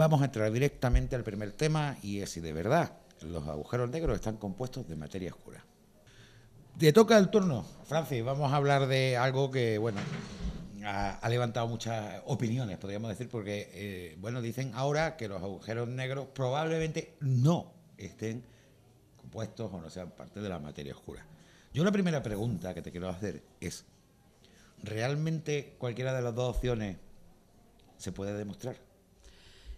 vamos a entrar directamente al primer tema, y es si de verdad los agujeros negros están compuestos de materia oscura. Te toca el turno, Francis. Vamos a hablar de algo que, bueno, ha levantado muchas opiniones, podríamos decir, porque, bueno, dicen ahora que los agujeros negros probablemente no estén compuestos o no sean parte de la materia oscura. Yo la primera pregunta que te quiero hacer es, ¿realmente cualquiera de las dos opciones se puede demostrar?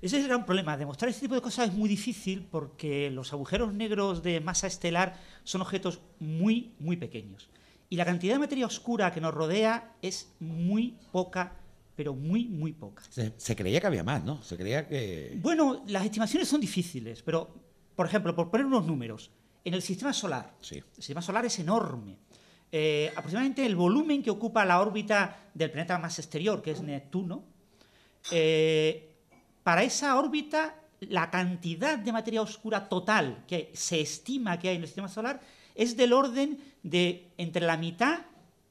Ese es el gran problema. Demostrar este tipo de cosas es muy difícil porque los agujeros negros de masa estelar son objetos muy, muy pequeños. Y la cantidad de materia oscura que nos rodea es muy poca, pero muy, muy poca. Se creía que había más, ¿no? Se creía que... Bueno, las estimaciones son difíciles, pero, por ejemplo, por poner unos números, en el sistema solar, Sí. el sistema solar es enorme. Aproximadamente el volumen que ocupa la órbita del planeta más exterior, que es Neptuno, para esa órbita, la cantidad de materia oscura total que se estima que hay en el sistema solar es del orden de entre la mitad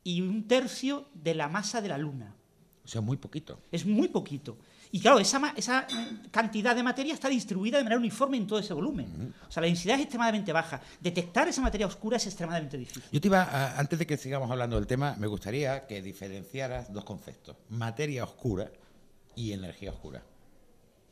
y un tercio de la masa de la Luna. O sea, muy poquito. Es muy poquito. Y claro, esa cantidad de materia está distribuida de manera uniforme en todo ese volumen. O sea, la densidad es extremadamente baja. Detectar esa materia oscura es extremadamente difícil. Yo te iba, antes de que sigamos hablando del tema, me gustaría que diferenciaras dos conceptos: materia oscura y energía oscura.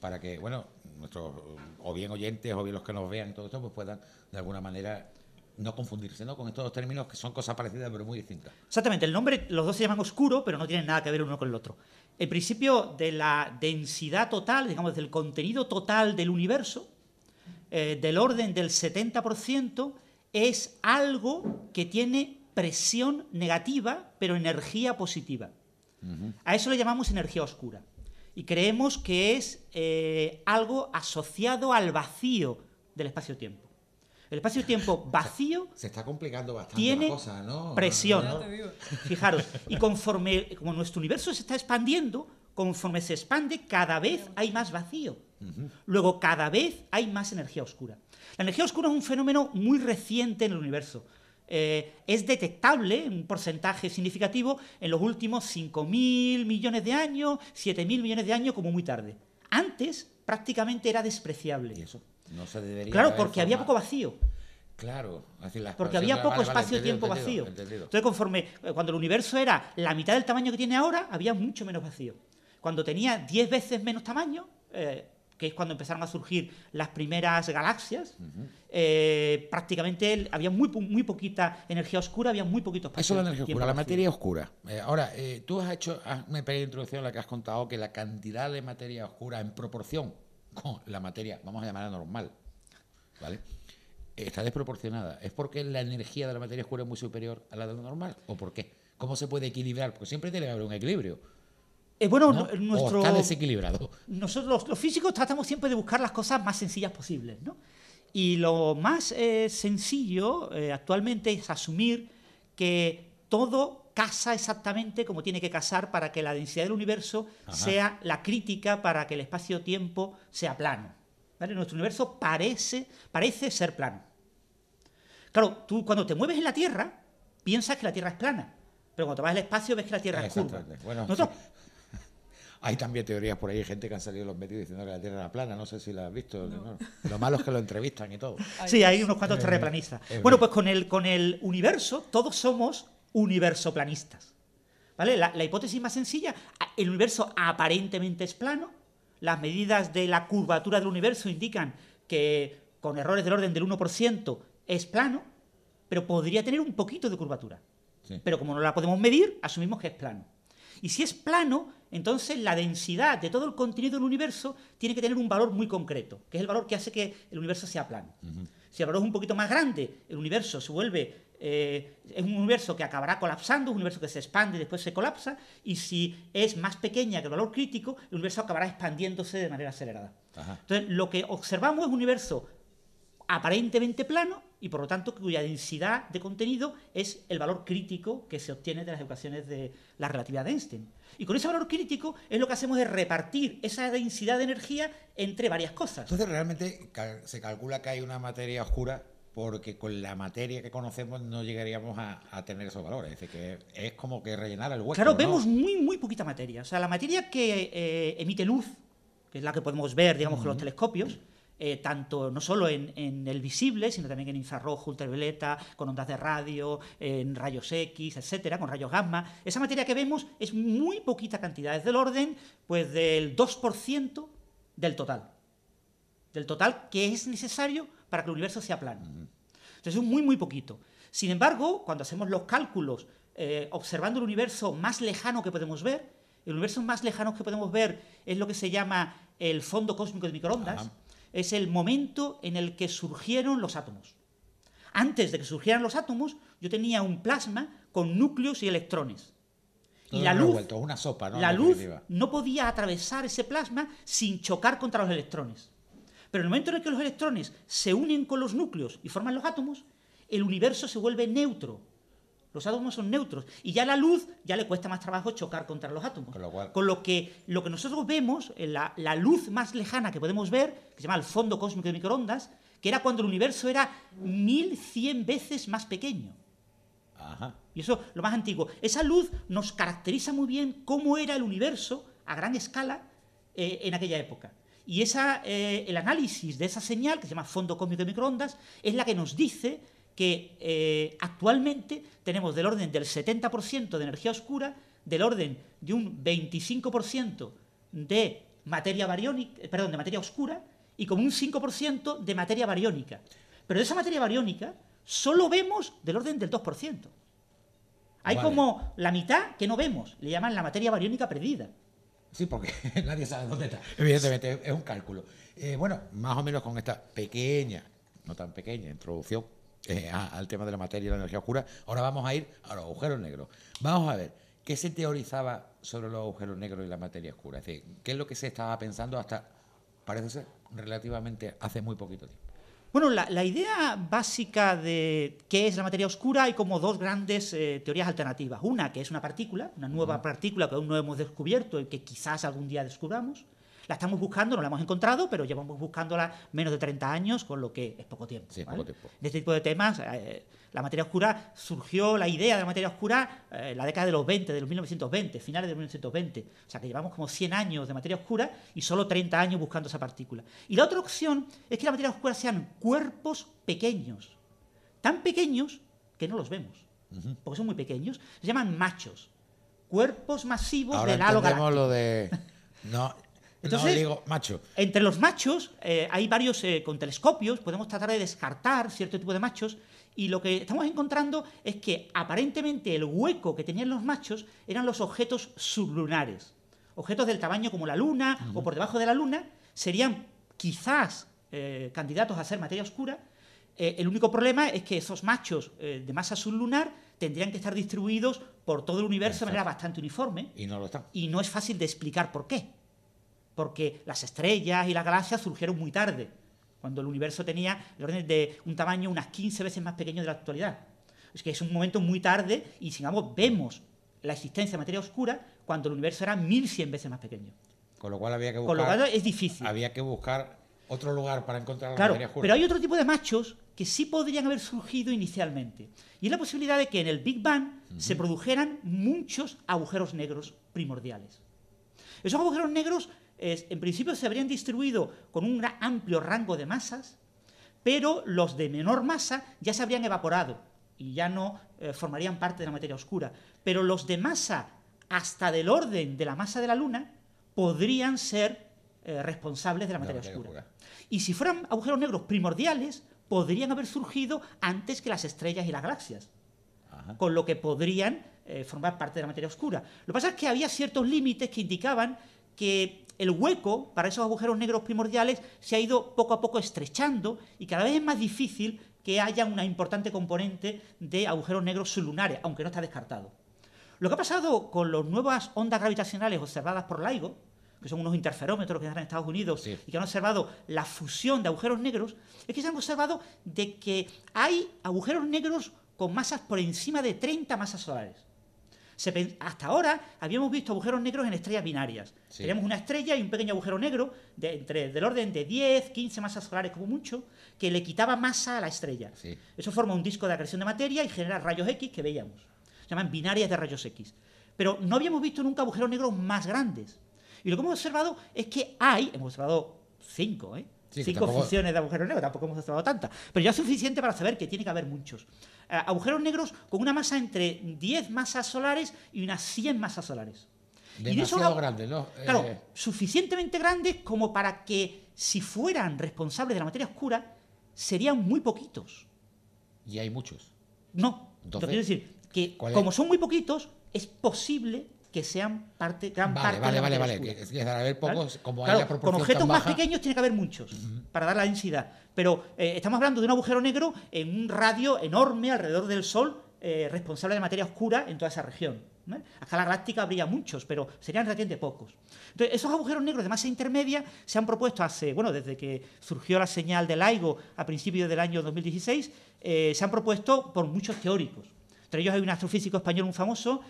Para que, bueno, nuestros o bien oyentes o bien los que nos vean todo esto, pues puedan de alguna manera no confundirse, ¿no?, con estos dos términos que son cosas parecidas pero muy distintas. Exactamente, el nombre, los dos se llaman oscuro, pero no tienen nada que ver uno con el otro. El principio de la densidad total, digamos, del contenido total del universo, del orden del 70%, es algo que tiene presión negativa, pero energía positiva. A eso le llamamos energía oscura. Y creemos que es algo asociado al vacío del espacio-tiempo. El espacio-tiempo vacío se está complicando bastante tiene la cosa, ¿no? presión. No. Fijaros, y conforme como nuestro universo se está expandiendo, conforme se expande, cada vez hay más vacío. Luego, cada vez hay más energía oscura. La energía oscura es un fenómeno muy reciente en el universo. Es detectable en un porcentaje significativo en los últimos 5.000 millones de años, 7.000 millones de años, como muy tarde. Antes, prácticamente era despreciable. ¿Y eso? No se debería Claro, haber porque había formado. poco vacío. Claro, así la Porque había poco vale, espacio-tiempo entendido, vacío. entendido. Entonces, conforme cuando el universo era la mitad del tamaño que tiene ahora, había mucho menos vacío. Cuando tenía 10 veces menos tamaño, que es cuando empezaron a surgir las primeras galaxias, prácticamente había muy poquita energía oscura, había muy poquito espacio. Eso es la energía oscura, la vacío. materia oscura. Ahora, tú has hecho una pequeña introducción en la que has contado que la cantidad de materia oscura en proporción con la materia, vamos a llamarla normal, ¿vale?, está desproporcionada. ¿Es porque la energía de la materia oscura es muy superior a la de lo normal? ¿O por qué? ¿Cómo se puede equilibrar? Porque siempre tiene que haber un equilibrio. Bueno, ¿No? ¿O está desequilibrado? Nosotros los físicos tratamos siempre de buscar las cosas más sencillas posibles, ¿no? Y lo más sencillo actualmente es asumir que todo casa exactamente como tiene que casar para que la densidad del universo sea la crítica para que el espacio-tiempo sea plano, ¿vale? Nuestro universo parece ser plano. Claro, tú cuando te mueves en la Tierra piensas que la Tierra es plana, pero cuando te vas al espacio ves que la Tierra es curva. Bueno, Nosotros, hay también teorías por ahí, gente que han salido en los medios diciendo que la Tierra era plana, no sé si la has visto. No. Lo malo es que lo entrevistan y todo. Sí, hay unos cuantos terraplanistas. Bueno, pues con el universo todos somos universoplanistas, ¿vale? La hipótesis más sencilla, el universo aparentemente es plano, las medidas de la curvatura del universo indican que con errores del orden del 1% es plano, pero podría tener un poquito de curvatura. Sí. Pero como no la podemos medir, asumimos que es plano. Y si es plano, entonces la densidad de todo el contenido del universo tiene que tener un valor muy concreto, que es el valor que hace que el universo sea plano. Si el valor es un poquito más grande, el universo se vuelve... es un universo que acabará colapsando, un universo que se expande y después se colapsa, y si es más pequeña que el valor crítico, el universo acabará expandiéndose de manera acelerada. Entonces, lo que observamos es un universo aparentemente plano y por lo tanto cuya densidad de contenido es el valor crítico que se obtiene de las ecuaciones de la relatividad de Einstein. Y con ese valor crítico es lo que hacemos es repartir esa densidad de energía entre varias cosas. Entonces realmente se calcula que hay una materia oscura porque con la materia que conocemos no llegaríamos a tener esos valores. Es decir, que es como que rellenar el hueco. Claro, ¿no? vemos muy poquita materia. O sea, la materia que emite luz, que es la que podemos ver, digamos, con los telescopios, tanto no solo en el visible, sino también en infrarrojo, ultravioleta, con ondas de radio, en rayos X, etcétera, con rayos gamma. Esa materia que vemos es muy poquita cantidad, es del orden pues del 2% del total. Del total que es necesario para que el universo sea plano. Entonces es muy, muy poquito. Sin embargo, cuando hacemos los cálculos observando el universo más lejano que podemos ver, el universo más lejano que podemos ver es lo que se llama el fondo cósmico de microondas. Ajá. Es el momento en el que surgieron los átomos. Antes de que surgieran los átomos, yo tenía un plasma con núcleos y electrones. Todo y la luz, una sopa, ¿no? La luz no podía atravesar ese plasma sin chocar contra los electrones. Pero en el momento en el que los electrones se unen con los núcleos y forman los átomos, el universo se vuelve neutro. Los átomos son neutros. Y ya la luz ya le cuesta más trabajo chocar contra los átomos. Con lo que nosotros vemos, la luz más lejana que podemos ver, que se llama el fondo cósmico de microondas, que era cuando el universo era 1100 veces más pequeño. Ajá. Y eso, lo más antiguo. Esa luz nos caracteriza muy bien cómo era el universo a gran escala en aquella época. Y el análisis de esa señal, que se llama fondo cósmico de microondas, es la que nos dice que actualmente tenemos del orden del 70% de energía oscura, del orden de un 25% de materia de materia oscura y como un 5% de materia bariónica. Pero de esa materia bariónica solo vemos del orden del 2%. Hay como la mitad que no vemos, le llaman la materia bariónica perdida. Sí, porque nadie sabe dónde está. Evidentemente, es un cálculo. Bueno, más o menos con esta pequeña, no tan pequeña, introducción al tema de la materia y la energía oscura, ahora vamos a ir a los agujeros negros. Vamos a ver, ¿qué se teorizaba sobre los agujeros negros y la materia oscura? Es decir, ¿qué es lo que se estaba pensando hasta, parece ser, relativamente hace muy poquito tiempo? Bueno, la idea básica de qué es la materia oscura, hay como dos grandes teorías alternativas. Una, que es una partícula, una nueva partícula que aún no hemos descubierto y que quizás algún día descubramos. La estamos buscando, no la hemos encontrado, pero llevamos buscándola menos de 30 años, con lo que es poco tiempo. Sí, ¿vale? Poco tiempo. De este tipo de temas, la materia oscura, surgió la idea de la materia oscura en la década de los 20, de los 1920, finales de 1920. O sea que llevamos como 100 años de materia oscura y solo 30 años buscando esa partícula. Y la otra opción es que la materia oscura sean cuerpos pequeños, tan pequeños que no los vemos, porque son muy pequeños. Se llaman machos, cuerpos masivos del halo galáctico. Ahora entendemos lo de... Entonces, no digo macho. Entre los machos hay varios, con telescopios, podemos tratar de descartar cierto tipo de machos, y lo que estamos encontrando es que aparentemente el hueco que tenían los machos eran los objetos sublunares. Objetos del tamaño como la Luna o por debajo de la Luna serían quizás candidatos a ser materia oscura. El único problema es que esos machos de masa sublunar tendrían que estar distribuidos por todo el universo de manera bastante uniforme. Y no lo están. Y no es fácil de explicar por qué. Porque las estrellas y las galaxias surgieron muy tarde, cuando el universo tenía el orden de un tamaño unas 15 veces más pequeño de la actualidad. Es que es un momento muy tarde y, sin embargo, vemos la existencia de materia oscura cuando el universo era 1100 veces más pequeño. Con lo cual había que buscar... Con lo cual es difícil. Había que buscar otro lugar para encontrar la claro, materia oscura. Pero hay otro tipo de machos que sí podrían haber surgido inicialmente. Y es la posibilidad de que en el Big Bang se produjeran muchos agujeros negros primordiales. Esos agujeros negros en principio se habrían distribuido con un amplio rango de masas, pero los de menor masa ya se habrían evaporado y ya no formarían parte de la materia oscura. Pero los de masa hasta del orden de la masa de la Luna podrían ser responsables de la materia oscura. Y si fueran agujeros negros primordiales, podrían haber surgido antes que las estrellas y las galaxias. Ajá. Con lo que podrían formar parte de la materia oscura. Lo que pasa es que había ciertos límites que indicaban que el hueco para esos agujeros negros primordiales se ha ido poco a poco estrechando y cada vez es más difícil que haya una importante componente de agujeros negros sublunares, aunque no está descartado. Lo que ha pasado con las nuevas ondas gravitacionales observadas por LIGO, que son unos interferómetros que están en Estados Unidos y que han observado la fusión de agujeros negros, es que se han observado de que hay agujeros negros con masas por encima de 30 masas solares. Hasta ahora habíamos visto agujeros negros en estrellas binarias. Sí. Teníamos una estrella y un pequeño agujero negro del orden de 10, 15 masas solares como mucho, que le quitaba masa a la estrella. Sí. Eso forma un disco de acreción de materia y genera rayos X que veíamos. Se llaman binarias de rayos X. Pero no habíamos visto nunca agujeros negros más grandes. Y lo que hemos observado es que hemos observado 5, Sí, 5 tampoco... fusiones de agujeros negros, tampoco hemos observado tantas, pero ya es suficiente para saber que tiene que haber muchos. Agujeros negros con una masa entre 10 masas solares y unas 100 masas solares. Demasiado grandes, ¿no? Claro, suficientemente grandes como para que, si fueran responsables de la materia oscura, serían muy poquitos. Y hay muchos. No, Entonces, quiero decir que como son muy poquitos, es posible que sean gran parte de la materia oscura. Que al haber pocos, ¿vale? haya Con proporción objetos tan más baja... pequeños tiene que haber muchos para dar la densidad. Pero estamos hablando de un agujero negro en un radio enorme alrededor del Sol, responsable de materia oscura en toda esa región, ¿vale? A escala galáctica habría muchos, pero serían relativamente pocos. Entonces, esos agujeros negros de masa intermedia se han propuesto desde que surgió la señal de LIGO a principios del año 2016, se han propuesto por muchos teóricos. Entre ellos hay un astrofísico español muy famoso,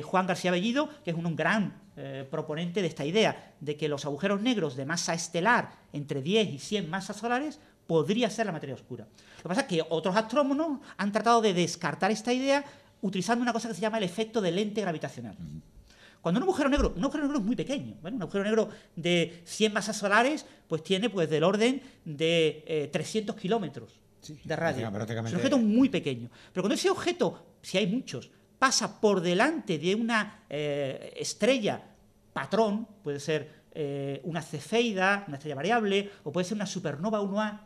Juan García Bellido, que es un gran proponente de esta idea, de que los agujeros negros de masa estelar entre 10 y 100 masas solares podría ser la materia oscura. Lo que pasa es que otros astrónomos han tratado de descartar esta idea utilizando una cosa que se llama el efecto de lente gravitacional. Cuando un agujero negro es muy pequeño, ¿vale? Un agujero negro de 100 masas solares pues tiene del orden de 300 kilómetros de radio. Es un objeto muy pequeño. Pero cuando ese objeto, si hay muchos, pasa por delante de una estrella patrón, puede ser una cefeida, una estrella variable, o puede ser una supernova 1A,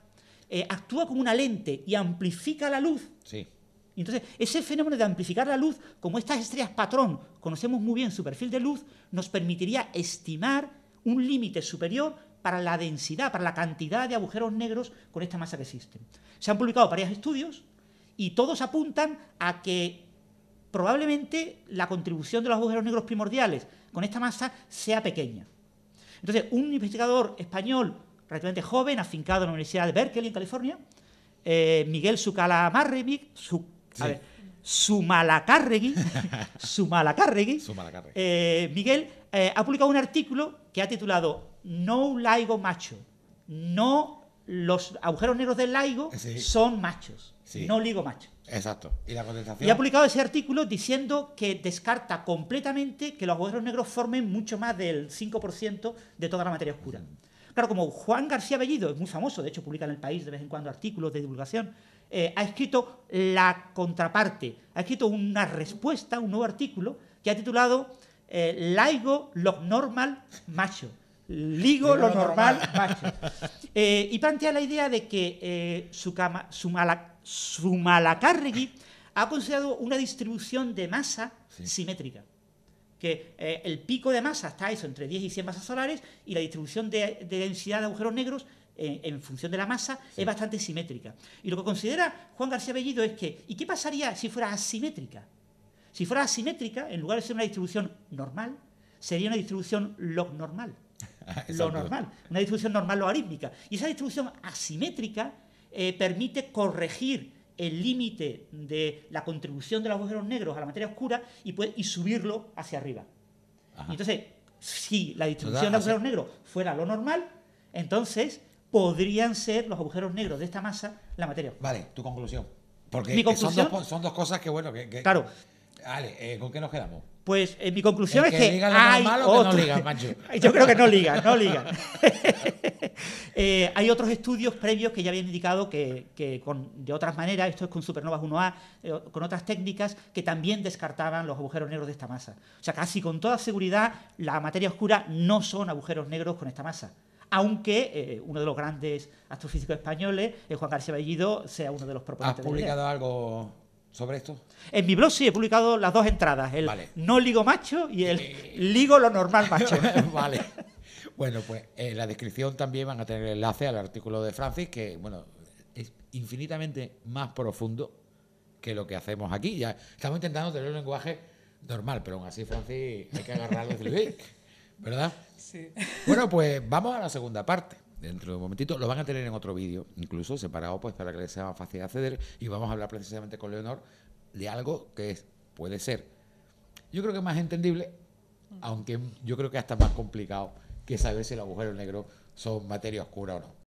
actúa como una lente y amplifica la luz. Sí. Entonces, ese fenómeno de amplificar la luz, como estas estrellas patrón conocemos muy bien su perfil de luz, nos permitiría estimar un límite superior para la densidad, para la cantidad de agujeros negros con esta masa que existen. Se han publicado varios estudios y todos apuntan a que probablemente la contribución de los agujeros negros primordiales con esta masa sea pequeña. Entonces, un investigador español relativamente joven, afincado en la Universidad de Berkeley, en California, Miguel Zumalacárregui, Miguel ha publicado un artículo que ha titulado No LIGO macho. No, los agujeros negros del LIGO son machos, no LIGO macho. Exacto. ¿Y la condensación? Y ha publicado ese artículo diciendo que descarta completamente que los agujeros negros formen mucho más del 5% de toda la materia oscura. Claro, como Juan García Bellido es muy famoso, de hecho publica en El País de vez en cuando artículos de divulgación, ha escrito la contraparte, ha escrito una respuesta, un nuevo artículo que ha titulado LIGO lo normal macho. LIGO lo normal macho. Y plantea la idea de que Zumalacárregui ha considerado una distribución de masa simétrica. Que el pico de masa está entre 10 y 100 masas solares y la distribución de densidad de agujeros negros en función de la masa es bastante simétrica. Y lo que considera Juan García Bellido es que, ¿y qué pasaría si fuera asimétrica? Si fuera asimétrica, en lugar de ser una distribución normal, sería una distribución log-normal. Lo normal, una distribución normal logarítmica. Y esa distribución asimétrica permite corregir el límite de la contribución de los agujeros negros a la materia oscura y subirlo hacia arriba. Y entonces, si la distribución de agujeros negros fuera lo normal, entonces podrían ser los agujeros negros de esta masa la materia oscura. Vale, tu conclusión. Porque mi conclusión, son dos cosas que, bueno, claro. Vale, ¿con qué nos quedamos? Pues mi conclusión es que hay otros... no ligan, macho. Yo creo que no ligan. Hay otros estudios previos que ya habían indicado que de otras maneras, esto es con supernovas 1A, con otras técnicas, que también descartaban los agujeros negros de esta masa. O sea, casi con toda seguridad, la materia oscura no son agujeros negros con esta masa. Aunque uno de los grandes astrofísicos españoles, Juan García Bellido, sea uno de los proponentes. ¿Has publicado algo sobre esto? En mi blog sí he publicado las dos entradas, el no ligo macho y el ligo lo normal macho. Vale. Bueno, pues en la descripción también van a tener el enlace al artículo de Francis, que bueno, es infinitamente más profundo que lo que hacemos aquí. Ya estamos intentando tener un lenguaje normal, pero aún así, Francis, hay que agarrarlo y decirle, ¿verdad? Sí. Bueno, pues vamos a la segunda parte. Dentro de un momentito lo van a tener en otro vídeo, incluso separado, pues para que les sea más fácil de acceder, y vamos a hablar precisamente con Leonor de algo que puede ser, yo creo que más entendible, aunque yo creo que hasta más complicado que saber si los agujeros negros son materia oscura o no.